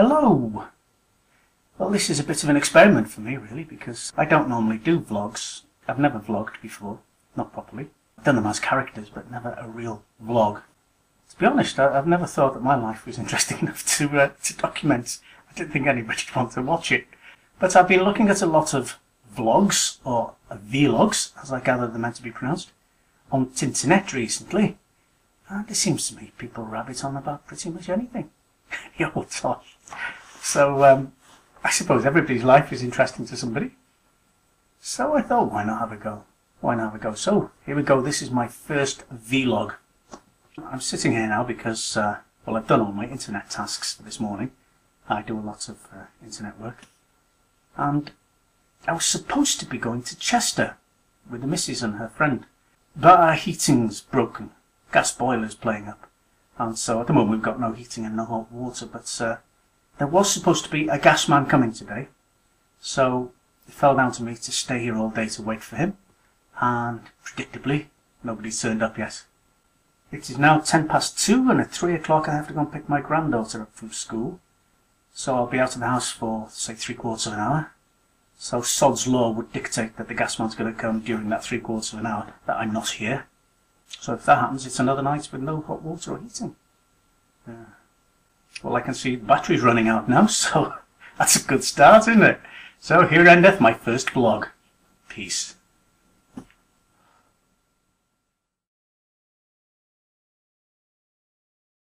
Hello! Well, this is a bit of an experiment for me, really, because I don't normally do vlogs. I've never vlogged before, not properly. I've done them as characters, but never a real vlog. To be honest, I've never thought that my life was interesting enough to document. I didn't think anybody'd want to watch it. But I've been looking at a lot of vlogs, or vlogs, as I gather they're meant to be pronounced, on Tinternet recently. And it seems to me people rabbit on about pretty much anything. The old talk. So, I suppose everybody's life is interesting to somebody. So I thought, why not have a go? Why not have a go? So, here we go. This is my first vlog. I'm sitting here now because, well, I've done all my internet tasks for this morning. I do a lot of internet work. And I was supposed to be going to Chester with the missus and her friend. But our heating's broken. Gas boiler's playing up. And so at the moment we've got no heating and no hot water, but there was supposed to be a gas man coming today. So it fell down to me to stay here all day to wait for him. And predictably, nobody's turned up yet. It is now 2:10 and at 3 o'clock I have to go and pick my granddaughter up from school. So I'll be out of the house for, say, 3/4 of an hour. So sod's law would dictate that the gas man's going to come during that 3/4 of an hour that I'm not here. So if that happens, it's another night with no hot water or heating. Well, I can see the battery's running out now, so that's a good start, isn't it? So here endeth my first vlog. Peace.